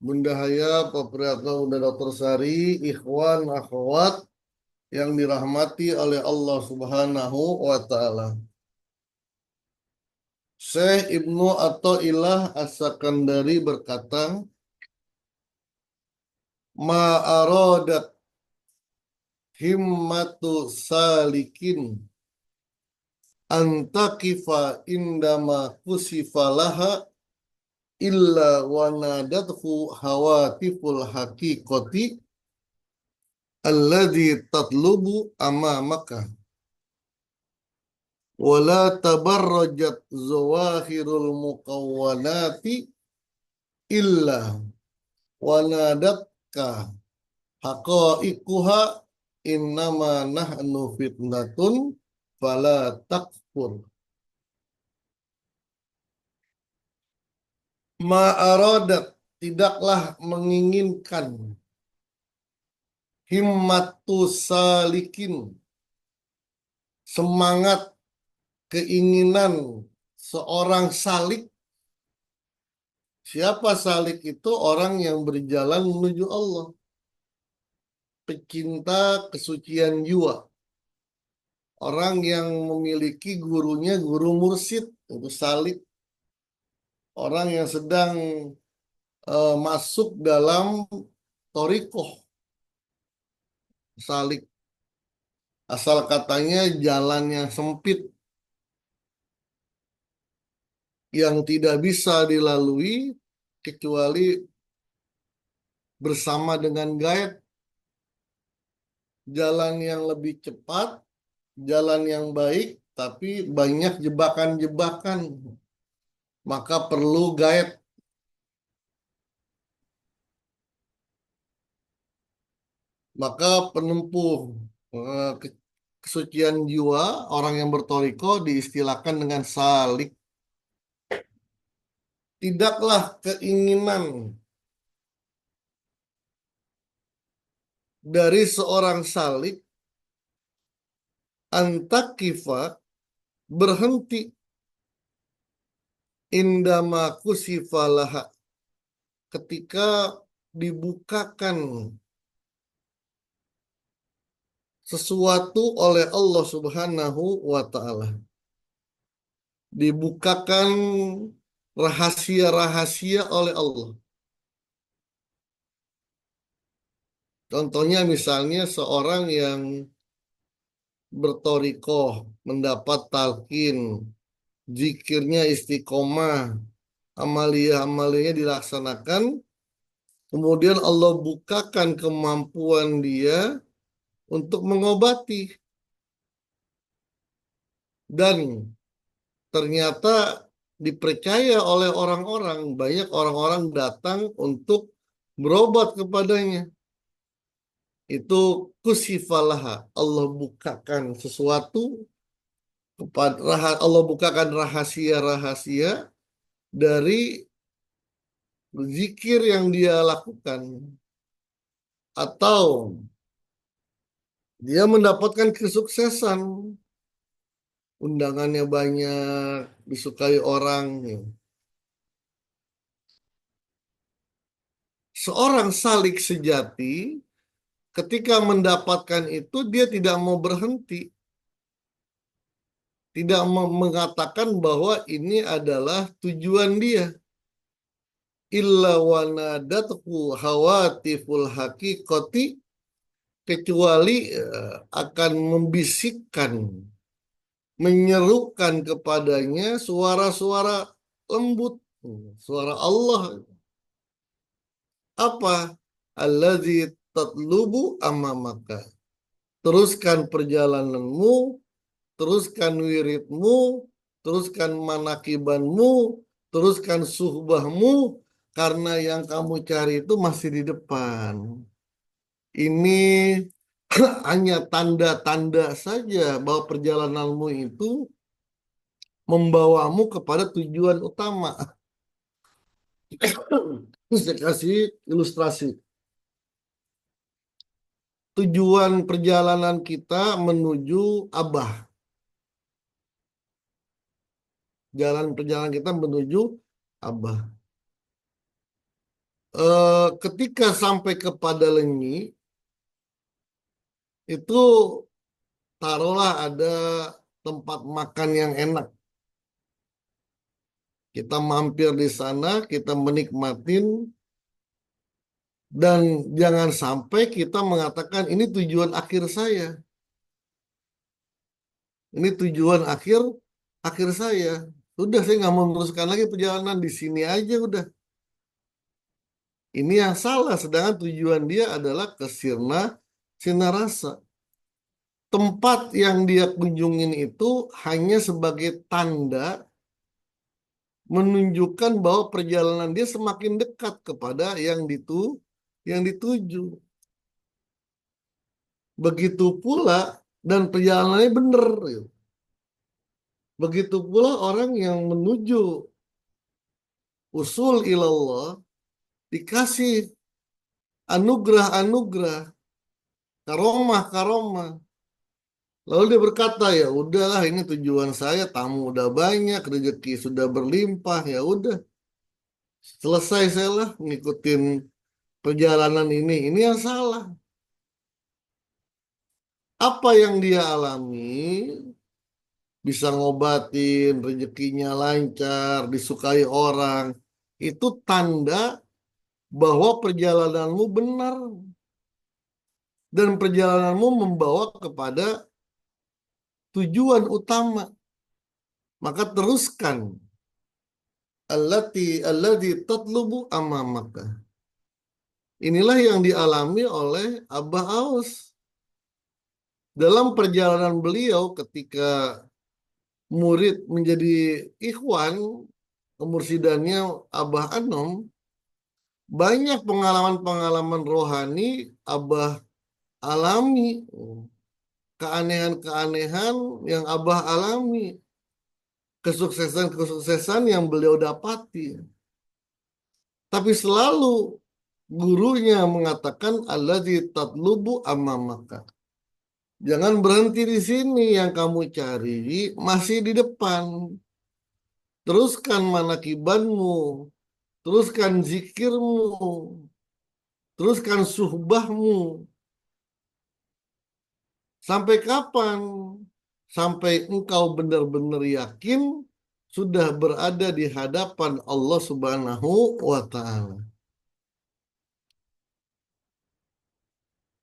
Bunda Haya, Pak Priyatno, Bunda Dr. Sari, ikhwan, akhwat yang dirahmati oleh Allah Subhanahu wa Ta'ala. Syekh Ibnu Athaillah As-Sakandari berkata, Ma'aradat himmatu salikin antakifa indama kusifalaha illa wanadathu hawatiful haqiqati alladhi tatlubu amamaka wala tabarrajat zawahirul muqawwanati illa wanadatka haqa'iquha innama nahnu fitnatun fala takfur. Ma'aradat tidaklah menginginkan himmatu salikin semangat keinginan seorang salik. Siapa salik itu? Orang yang berjalan menuju Allah, pecinta kesucian jiwa, orang yang memiliki gurunya guru mursyid itu salik, orang yang sedang masuk dalam torikoh salik. Asal katanya jalan yang sempit yang tidak bisa dilalui kecuali bersama dengan guide, jalan yang lebih cepat, jalan yang baik, tapi banyak jebakan-jebakan. Maka perlu guide. Maka penempuh kesucian jiwa, orang yang bertoriko diistilahkan dengan salik. Tidaklah keinginan dari seorang salik antakifa berhenti indama kusifalaha ketika dibukakan sesuatu oleh Allah Subhanahu wa Ta'ala. Dibukakan rahasia-rahasia oleh Allah. Contohnya misalnya seorang yang bertorikoh, mendapat talqin, zikirnya istiqomah, amalia-amalianya dilaksanakan, kemudian Allah bukakan kemampuan dia untuk mengobati. Dan ternyata dipercaya oleh orang-orang, banyak orang-orang datang untuk berobat kepadanya. Itu kusifalaha, Allah bukakan sesuatu kepada Allah bukakan rahasia-rahasia dari zikir yang dia lakukan, atau dia mendapatkan kesuksesan, undangannya banyak, disukai orang. Seorang salik sejati ketika mendapatkan itu dia tidak mau berhenti, tidak mengatakan bahwa ini adalah tujuan dia. Illa wanadatku hawatiful haqiqati, kecuali akan membisikkan, menyerukan kepadanya suara-suara lembut, suara Allah. Apa? Allazi tatlubu amamaka. Teruskan perjalananmu, teruskan wiridmu, teruskan manakibanmu, teruskan suhbahmu, karena yang kamu cari itu masih di depan. Ini hanya tanda-tanda saja bahwa perjalananmu itu membawamu kepada tujuan utama. Saya kasih ilustrasi. Tujuan perjalanan kita menuju Abah. Jalan perjalanan kita menuju Abah. Ketika sampai kepada Lenyi, itu taruhlah ada tempat makan yang enak. Kita mampir di sana, kita menikmatin, dan jangan sampai kita mengatakan ini tujuan akhir saya. Ini tujuan akhir akhir saya. Udah, saya nggak mau meneruskan lagi perjalanan di sini aja udah. Ini yang salah, sedangkan tujuan dia adalah ke Sirna Sinarasa. Tempat yang dia kunjungin itu hanya sebagai tanda menunjukkan bahwa perjalanan dia semakin dekat kepada yang dituju. Begitu pula dan perjalanannya benar, gitu. Begitu pula orang yang menuju usul ilallah dikasih anugerah-anugerah, karomah-karomah. Lalu dia berkata, ya udahlah ini tujuan saya, tamu udah banyak, rezeki sudah berlimpah, ya udah selesai saya lah ngikutin perjalanan ini. Ini yang salah. Apa yang dia alami bisa ngobatin, rezekinya lancar, disukai orang. Itu tanda bahwa perjalananmu benar dan perjalananmu membawa kepada tujuan utama. Maka teruskan. Allati tatlubu amamaka. Inilah yang dialami oleh Abah Aus. Dalam perjalanan beliau ketika murid menjadi ikhwan, kemursidannya Abah Anom, banyak pengalaman-pengalaman rohani Abah alami, keanehan-keanehan yang Abah alami, kesuksesan-kesuksesan yang beliau dapati. Tapi selalu gurunya mengatakan alladzi tatlubu amamaka. Jangan berhenti di sini, yang kamu cari masih di depan. Teruskan manakibanmu, teruskan zikirmu, teruskan suhbahmu. Sampai kapan? Sampai engkau benar-benar yakin sudah berada di hadapan Allah Subhanahu wa Ta'ala.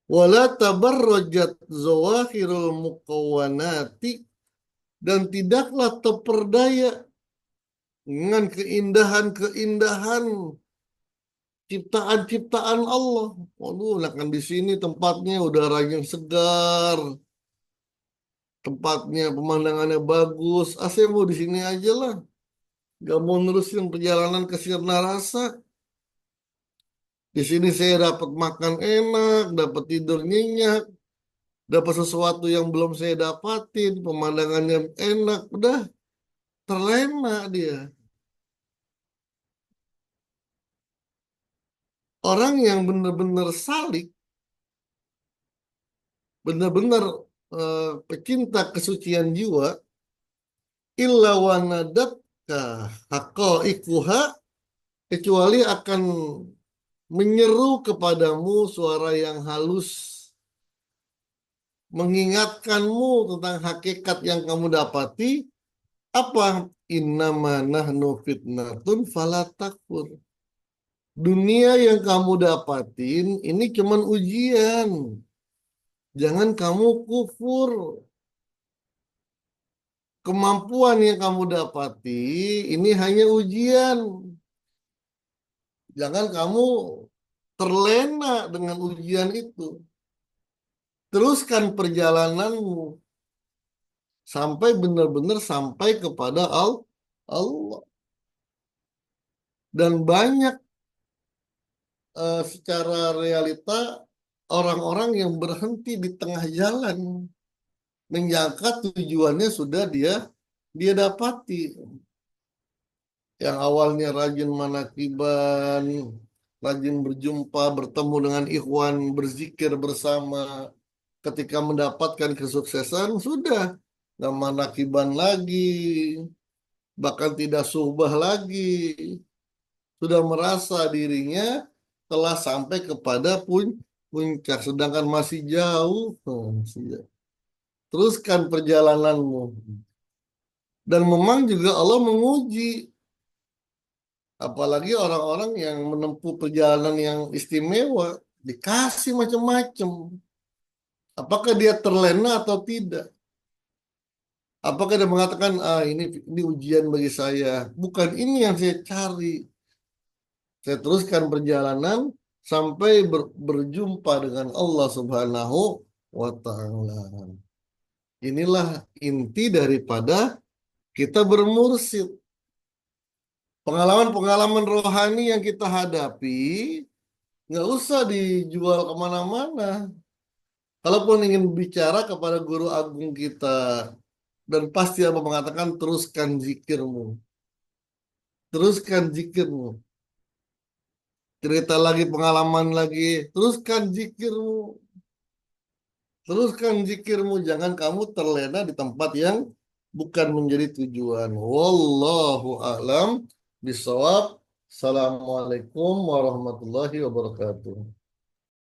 Wala tabarrajat zawahirul muqawwanati, dan tidaklah terperdaya dengan keindahan-keindahan ciptaan-ciptaan Allah. Waduh, nah kan di sini tempatnya udaranya segar, tempatnya pemandangannya bagus. Saya mau di sini aja lah. Gak mau nerusin perjalanan ke Sirna Rasa. Di sini saya dapat makan enak, dapat tidur nyenyak, dapat sesuatu yang belum saya dapatin, pemandangannya enak, udah terlena dia. Orang yang benar-benar salik, benar-benar pecinta kesucian jiwa, illa wanadatka haqaiquha, kecuali akan menyeru kepadamu suara yang halus, mengingatkanmu tentang hakikat yang kamu dapati. Apa? Innama nahnu fitnatun fala takfur. Dunia yang kamu dapatin ini cuman ujian. Jangan kamu kufur. Kemampuan yang kamu dapati ini hanya ujian. Jangan kamu terlena dengan ujian itu. Teruskan perjalananmu sampai benar-benar sampai kepada Allah. Dan banyak secara realita orang-orang yang berhenti di tengah jalan menyangka tujuannya sudah dia dapati. Yang awalnya rajin manakiban, rajin berjumpa, bertemu dengan ikhwan, berzikir bersama. Ketika mendapatkan kesuksesan, sudah nggak manakiban lagi, bahkan tidak suhbah lagi. Sudah merasa dirinya telah sampai kepada puncak, sedangkan masih jauh. Teruskan perjalananmu. Dan memang juga Allah menguji, apalagi orang-orang yang menempuh perjalanan yang istimewa, dikasih macam-macam. Apakah dia terlena atau tidak? Apakah dia mengatakan, ah ini ujian bagi saya. Bukan ini yang saya cari. Saya teruskan perjalanan sampai berjumpa dengan Allah Subhanahu wa Ta'ala. Inilah inti daripada kita bermursyid. Pengalaman-pengalaman rohani yang kita hadapi nggak usah dijual kemana-mana. Kalaupun ingin bicara kepada guru agung kita, dan pasti Allah mengatakan teruskan zikirmu, teruskan zikirmu. Cerita lagi pengalaman lagi, teruskan zikirmu, teruskan zikirmu. Jangan kamu terlena di tempat yang bukan menjadi tujuan. Wallahu a'lam bishawab. Assalamualaikum warahmatullahi wabarakatuh.